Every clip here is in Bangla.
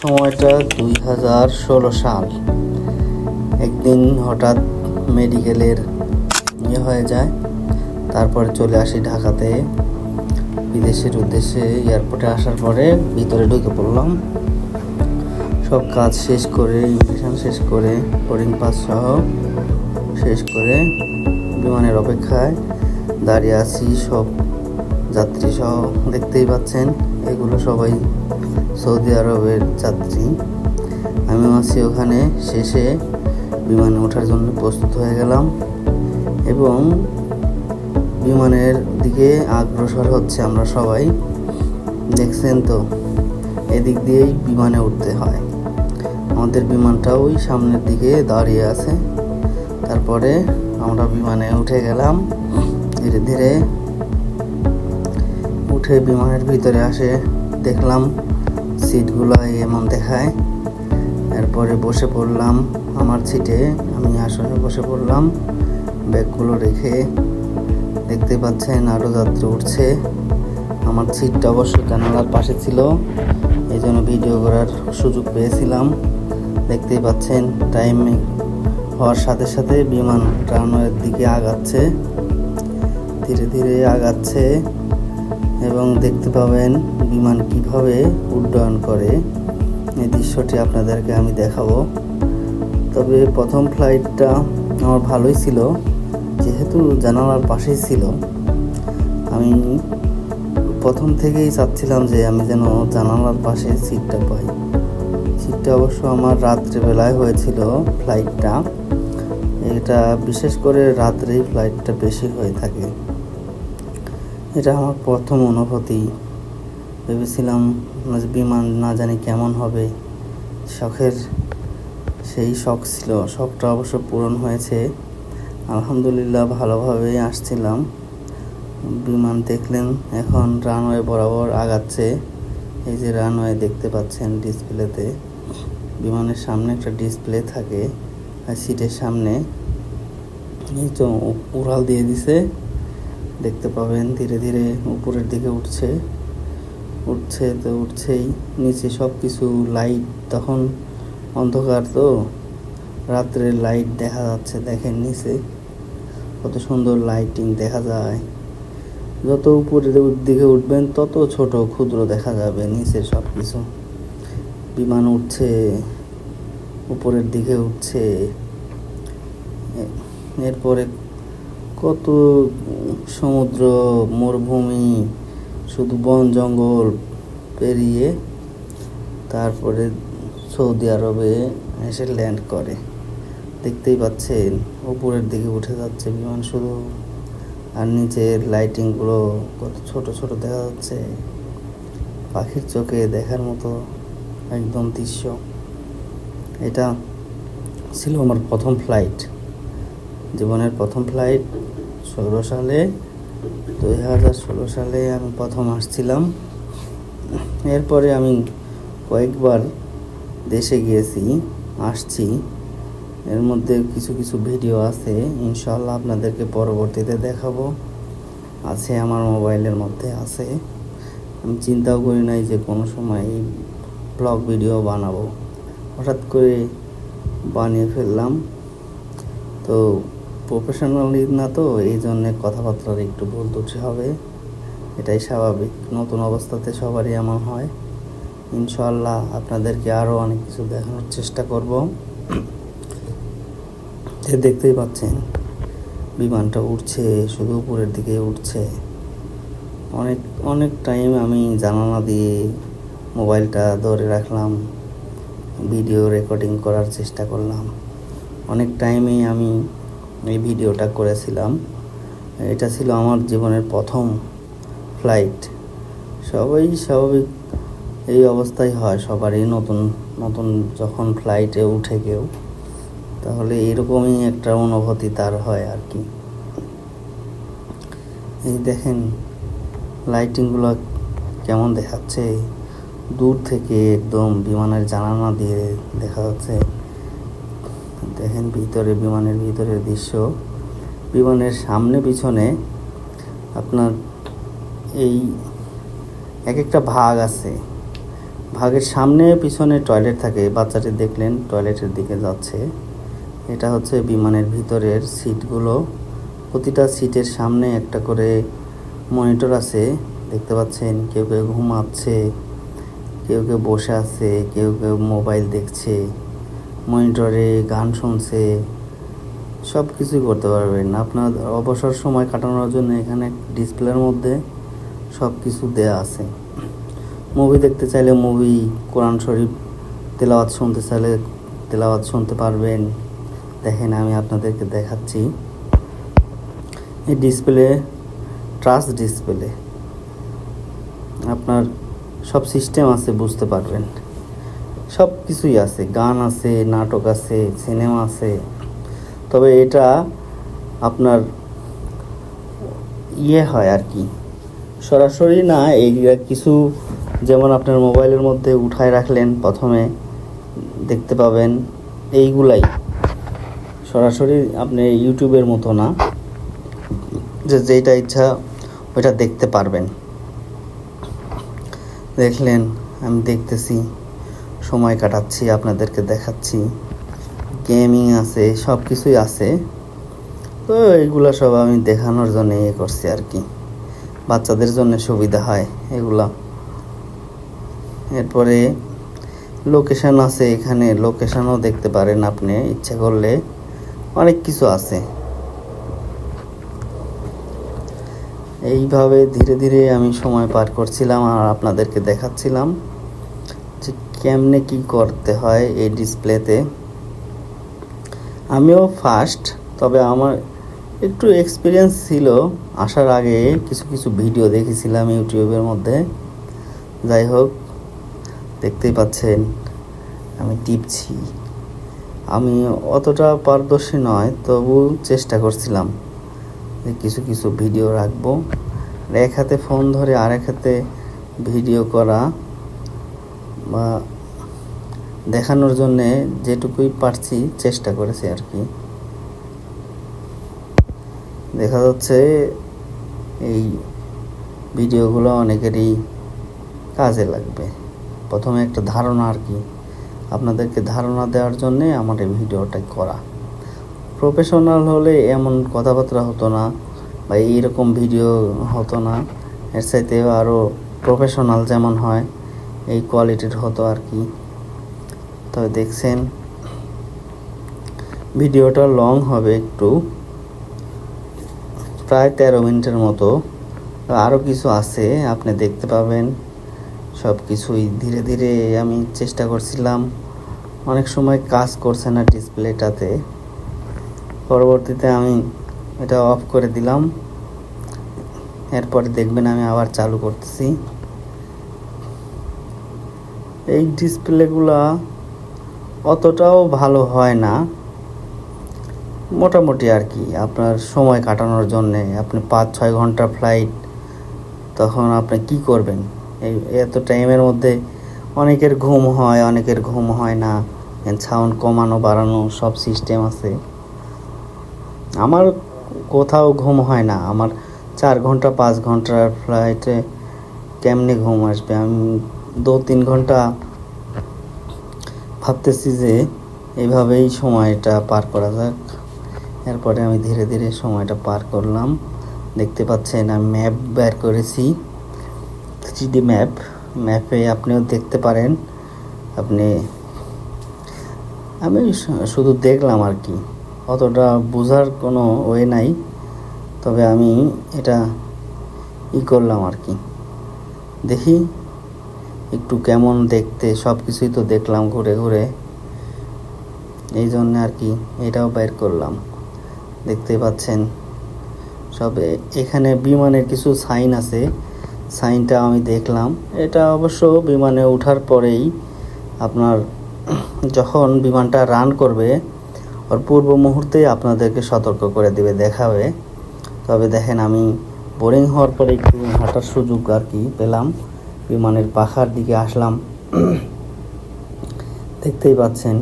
সময়টা 2016 সাল। একদিন হঠাৎ মেডিকেলের হয়ে যায়, তারপরে চলে আসি ঢাকাতে বিদেশের উদ্দেশ্যে। এয়ারপোর্টে আসার পরে ভিতরে ঢুকে পড়লাম। সব কাজ শেষ করে, ইমিগ্রেশন শেষ করে, বোর্ডিং পাস সহ শেষ করে বিমানের অপেক্ষায় দাঁড়িয়ে আছি। সব যাত্রী সহ দেখতেই পাচ্ছেন, এগুলো সবাই সৌদি আরবের যাত্রী। আমিও আছি ওখানে। শেষে বিমানে ওঠার জন্য প্রস্তুত হয়ে গেলাম এবং বিমানের দিকে অগ্রসর হচ্ছে। আমরা সবাই দেখছেন তো, এদিক দিয়েই বিমানে উঠতে হয়। আমাদের বিমানটা ওই সামনের দিকে দাঁড়িয়ে আছে। তারপরে আমরা বিমানে উঠে গেলাম। ধীরে ধীরে উঠে বিমানের ভিতরে আসে দেখলাম সিটগুলো এমন দেখায়। এরপরে বসে পড়লাম আমার সিটে, আমি আসনে বসে পড়লাম ব্যাগগুলো রেখে। দেখতে পাচ্ছেন আরও যাত্রী উঠছে। আমার সিটটা অবশ্য জানালার পাশে ছিল, এই জন্য ভিডিও করার সুযোগ পেয়েছিলাম। দেখতেই পাচ্ছেন টাইম হওয়ার সাথে সাথে বিমান রানওয়ের দিকে আগাচ্ছে, ধীরে ধীরে আগাচ্ছে এবং দেখতে পাবেন বিমান কিভাবে উড্ডয়ন করে। এই দৃশ্যটি আপনাদেরকে আমি দেখাবো। তবে প্রথম ফ্লাইটটা আমার ভালোই ছিল, যেহেতু জানালার পাশেই ছিল। আমি প্রথম থেকেই চাচ্ছিলাম যে আমি যেন জানালার পাশে সিটটা পাই। সিটটা অবশ্য আমার রাত্রেবেলায় হয়েছিল ফ্লাইটটা। এটা বিশেষ করে রাত্রেই ফ্লাইটটা বেশি হয়ে থাকে। এটা আমার প্রথম অনুভূতি। ভেবেছিলাম বিমান না জানি কেমন হবে, শখের সেই শখ ছিল। শখটা অবশ্য পূরণ হয়েছে, আলহামদুলিল্লাহ। ভালোভাবেই আসছিলাম। বিমান দেখলেন এখন রানওয়ে বরাবর আগাচ্ছে। এই যে রানওয়ে দেখতে পাচ্ছেন ডিসপ্লেতে, বিমানের সামনে একটা ডিসপ্লে থাকে আর সিটের সামনে এই তো উড়াল দিয়ে দিছে। দেখতে পাবেন ধীরে ধীরে উপরের দিকে উঠছে তো উঠছেই। নিচে সব কিছু লাইট, তখন অন্ধকার তো, রাত্রের লাইট দেখা যাচ্ছে। দেখেন নিচে কত সুন্দর লাইটিং দেখা যায়। যত উপরের দিকে উঠবেন তত ছোট ক্ষুদ্র দেখা যাবে নিচের সব কিছু। বিমান উঠছে, উপরের দিকে উঠছে। এরপরে কত সমুদ্র, মরুভূমি, শুধু বন জঙ্গল পেরিয়ে তারপরে সৌদি আরবে এসে ল্যান্ড করে। দেখতেই পাচ্ছেন উপরের দিকে উঠে যাচ্ছে বিমান শুধু, আর নিচের লাইটিংগুলো কত ছোট ছোট দেখা যাচ্ছে। পাখির চোখে দেখার মতো একদম দৃশ্য। এটা ছিল আমার প্রথম ফ্লাইট, জীবনের প্রথম ফ্লাইট। 2016 সালে আমি প্রথম আসছিলাম। এরপরে আমি কয়েকবার দেশে গিয়েছি, আসছি। এর মধ্যে কিছু কিছু ভিডিও আছে, ইনশাআল্লাহ আপনাদেরকে পরবর্তীতে দেখাবো। আছে আমার মোবাইলের মধ্যে আছে। আমি চিন্তাও করি নাই যে কোনো সময় এই ব্লগ ভিডিও বানাবো, হঠাৎ করে বানিয়ে ফেললাম। তো প্রফেশনালি না তো, এই জন্যে কথাবার্তার একটু ভুল ত্রুটি হবে, এটাই স্বাভাবিক। নতুন অবস্থাতে সবারই এমন হয়। ইনশাআল্লাহ আপনাদেরকে আরও অনেক কিছু দেখানোর চেষ্টা করব। দেখতেই পাচ্ছেন বিমানটা উঠছে, শুধু উপরের দিকে উঠছে। অনেক অনেক টাইম আমি জানালা দিয়ে মোবাইলটা ধরে রাখলাম, ভিডিও রেকর্ডিং করার চেষ্টা করলাম। অনেক টাইমেই আমি এই ভিডিওটা করেছিলাম। এটা ছিল আমার জীবনের প্রথম ফ্লাইট। সবাই স্বাভাবিক এই অবস্থায় হয় সবারই, নতুন নতুন যখন ফ্লাইটে উঠে কেউ, তাহলে এরকমই একটা অনুভূতি তার হয় আর কি। এই দেখেন লাইটিংগুলো কেমন দেখাচ্ছে, দূর থেকে একদম বিমানের জানালা দিয়ে দেখা যাচ্ছে। দেখেন ভিতরে, বিমানের ভিতরের দৃশ্য। বিমানের সামনে পিছনে আপনার এই এক একটা ভাগ আছে। ভাগের সামনে পিছনে টয়লেট থাকে। বাচ্চাটি দেখলেন টয়লেটের দিকে যাচ্ছে। এটা হচ্ছে বিমানের ভিতরের সিটগুলো। প্রতিটা সিটের সামনে একটা করে মনিটর আছে, দেখতে পাচ্ছেন। কেউ কেউ ঘুমাচ্ছে, কেউ কেউ বসে আছে, কেউ কেউ মোবাইল দেখছে, মনিটরে গান শুনছে। সব কিছুই করতে পারবেন আপনার অবসর সময় কাটানোর জন্য। এখানে ডিসপ্লের মধ্যে সব কিছু দেয়া আছে। মুভি দেখতে চাইলে মুভি, কোরআন শরীফ তেলাওয়াত শুনতে চাইলে তেলাওয়াত শুনতে পারবেন। দেখেন আমি আপনাদেরকে দেখাচ্ছি। এই ডিসপ্লে টাচ ডিসপ্লে, আপনার সব সিস্টেম আছে, বুঝতে পারবেন। সব কিছুই আছে, গান আছে, নাটক আছে, সিনেমা আছে। তবে এটা আপনার হয় আর কি, সরাসরি না। এই কিছু যেমন আপনার মোবাইলের মধ্যে উঠায় রাখলেন, প্রথমে দেখতে পাবেন। এইগুলাই সরাসরি আপনি ইউটিউবের মতো না যে যেটা ইচ্ছা ওইটা দেখতে পারবেন। দেখলেন আমি দেখতেছি, সময় কাটাচ্ছি, আপনাদেরকে দেখাচ্ছি। গেমিং আছে, সব কিছুই আছে। তো এইগুলা সব আমি দেখানোর জন্য করছি আর কি, বাচ্চাদের জন্য সুবিধা হয় এগুলা। এরপরে লোকেশন আছে, এখানে লোকেশনও দেখতে পারেন আপনি ইচ্ছা করলে। অনেক কিছু আছে। এইভাবে ধীরে ধীরে আমি সময় পার করছিলাম আর আপনাদেরকে দেখাচ্ছিলাম যে কেমনে কি করতে হয় এই ডিসপ্লেতে। আমিও ফার্স্ট, তবে আমার একটু এক্সপিরিয়েন্স ছিল। আসার আগে কিছু কিছু ভিডিও দেখেছিলাম ইউটিউবের মধ্যে। যাই হোক, দেখতেই পাচ্ছেন আমি টিপছি। আমি অতটা পারদর্শী নয়, তবু চেষ্টা করছিলাম যে কিছু কিছু ভিডিও রাখবো। এক হাতে ফোন ধরে আরেক হাতে ভিডিও করা বা দেখানোর জন্যে যেটুকুই পারছি চেষ্টা করেছি আর কি। দেখা যাচ্ছে এই ভিডিওগুলো অনেকেরই কাজে লাগবে। প্রথমে একটা ধারণা আর কি, আপনাদেরকে ধারণা দেওয়ার জন্যে আমার এই ভিডিওটা করা। প্রফেশনাল হলে এমন কথাবার্তা হতো না বা এইরকম ভিডিও হতো না। এর চাইতে আরও প্রফেশনাল যেমন হয় এই কোয়ালিটির হতো আর কি। তবে দেখছেন ভিডিওটা লং হবে একটু, প্রায় 13 মিনিটের মতো। আরও কিছু আছে আপনি দেখতে পাবেন। সব কিছুই ধীরে ধীরে আমি চেষ্টা করছিলাম। অনেক সময় কাজ করছে না ডিসপ্লেটাতে। পরবর্তীতে আমি এটা অফ করে দিলাম। এরপরে দেখবেন আমি আবার চালু করতেছি। এই ডিসপ্লেগুলা অতটাও ভালো হয় না, মোটামুটি আর কি। আপনার সময় কাটানোর জন্যে, আপনি 5-6 ঘন্টা ফ্লাইট, তখন আপনি কি করবেন? এই এত টাইমের মধ্যে অনেকের ঘুম হয়, অনেকের ঘুম হয় না। সাউন্ড কমানো বাড়ানো সব সিস্টেম আছে। আমার কোথাও ঘুম হয় না। আমার 4 ঘন্টা 5 ঘন্টার ফ্লাইটে কেমনে ঘুম আসবে? আমি 2-3 ঘন্টা ভাবতেছি যে এইভাবেই সময়টা পার করা যাক। এরপরে আমি ধীরে ধীরে সময়টা পার করলাম। দেখতে পাচ্ছেন আমি ম্যাপ বের করেছি, 3D ম্যাপে আপনিও দেখতে পারেন। আমি শুধু দেখলাম আর কি, অতটা বোঝার কোনো ওয়ে নাই। তবে আমি এটা করলাম আর কি, দেখি একটু কেমন দেখতে। সব কিছুই তো দেখলাম ঘুরে ঘুরে, এই জন্য আর কি এটাও বের করলাম। দেখতে পাচ্ছেন সব। এখানে বিমানের কিছু সাইন আছে, সাইনটা আমি দেখলাম। এটা অবশ্য বিমানে ওঠার পরেই আপনার যখন বিমানটা রান করবে ওর পূর্ব মুহূর্তে আপনাদেরকে সতর্ক করে দিবে, দেখাবে। তবে দেখেন আমি বোরিং হওয়ার পরে একটু হাঁটার সুযোগ আর কি পেলাম, বিমানের পাখার দিকে আসলাম। দেখতেই পাচ্ছেন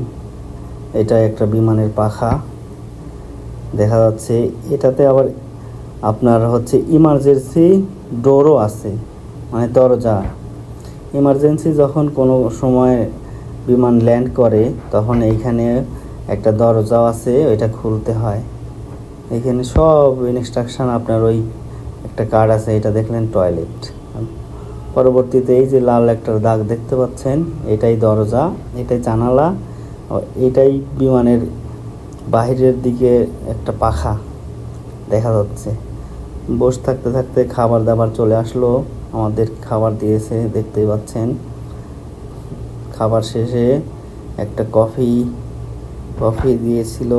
এটা একটা বিমানের পাখা দেখা যাচ্ছে। এটাতে আবার আপনার হচ্ছে ইমার্জেন্সি ডোরও আছে, মানে দরজা। ইমার্জেন্সি যখন কোনো সময় বিমান ল্যান্ড করে তখন এইখানে একটা দরজাও আছে, ওইটা খুলতে হয়। এখানে সব ইনস্ট্রাকশন আপনার ওই একটা কার্ড আছে, এটা দেখলেন টয়লেট। পরবর্তীতে এই যে লাল একটা দাগ দেখতে পাচ্ছেন, এটাই দরজা, এটাই জানালা, এটাই বিমানের বাহিরের দিকে একটা পাখা দেখা যাচ্ছে। বসে থাকতে থাকতে খাবার দাবার চলে আসলো, আমাদের খাবার দিয়েছে দেখতেই পাচ্ছেন। খাবার শেষে একটা কফি দিয়েছিল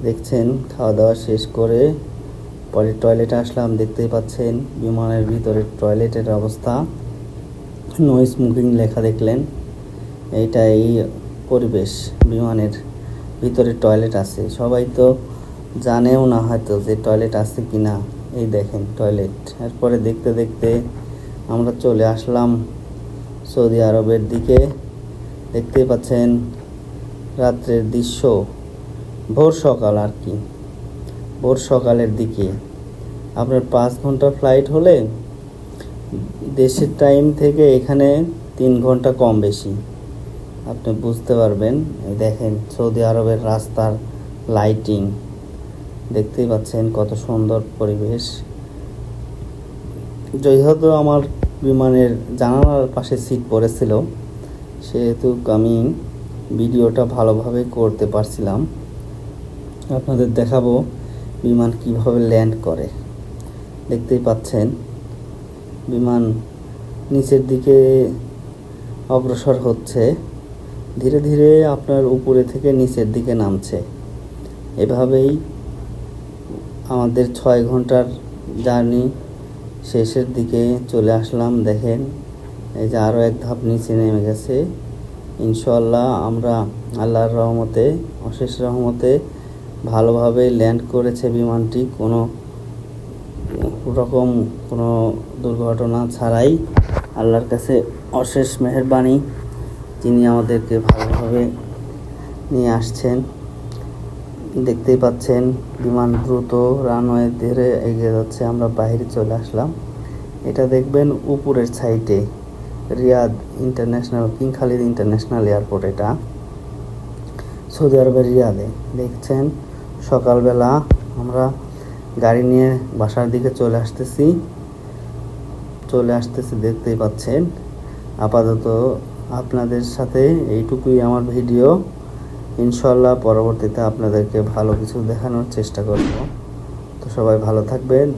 দেখছেন। খাওয়া দাওয়া শেষ করে পরে টয়লেটে আসলাম, দেখতেই পাচ্ছেন বিমানের ভিতরে টয়লেটের অবস্থা। নো স্মোকিং লেখা দেখলেন। এইটা এই পরিবেশ, বিমানের ভিতরে টয়লেট আছে। সবাই তো জানেও না হয়তো যে টয়লেট আছে কি না। এই দেখেন টয়লেট। এরপরে দেখতে দেখতে আমরা চলে আসলাম সৌদি আরবের দিকে। দেখতেই পাচ্ছেন রাত্রের দৃশ্য, ভোর সকাল আর কি, ভোর সকালের দিকে। আপনার 5 ঘন্টা ফ্লাইট হলে দেশের টাইম থেকে এখানে 3 ঘন্টা কম বেশি, আপনি বুঝতে পারবেন। দেখেন সৌদি আরবের রাস্তার লাইটিং, দেখতেই পাচ্ছেন কত সুন্দর পরিবেশ। যেহেতু আমার বিমানের জানালার পাশে সিট পড়েছিল, সেহেতু আমি ভিডিওটা ভালোভাবে করতে পারছিলাম। আপনাদের দেখাবো বিমান কিভাবে ল্যান্ড করে। দেখতেই পাচ্ছেন বিমান নিচের দিকে অগ্রসর হচ্ছে, ধীরে ধীরে আপনার উপরে থেকে নিচের দিকে নামছে। এভাবেই আমাদের 6 ঘন্টার জার্নি শেষের দিকে চলে আসলাম। দেখেন এই যে আরও এক ধাপ নিচে নেমে গেছে। ইনশাআল্লাহ আমরা আল্লাহর রহমতে, অশেষ রহমতে ভালোভাবে ল্যান্ড করেছে বিমানটি, কোনো রকম কোনো দুর্ঘটনা ছাড়াই। আল্লাহর কাছে অশেষ মেহেরবানি, যিনি আমাদেরকে ভালোভাবে নিয়ে আসছেন। দেখতেই পাচ্ছেন বিমান দ্রুত রানওয়ে ধরে এগিয়ে যাচ্ছে। আমরা বাইরে চলে আসলাম। এটা দেখবেন উপরের সাইডে Riyadh International, King Khalid International Airport, এটা সৌদি আরবের রিয়াদে। দেখছেন সকালবেলা আমরা গাড়ি নিয়ে বাসার দিকে চলে আসতেছি, দেখতেই পাচ্ছেন। আপাতত আপনাদের সাথে এইটুকুই আমার ভিডিও। ইনশাআল্লাহ পরবর্তীতে আপনাদেরকে ভালো কিছু দেখানোর চেষ্টা করব। তো সবাই ভালো থাকবেন।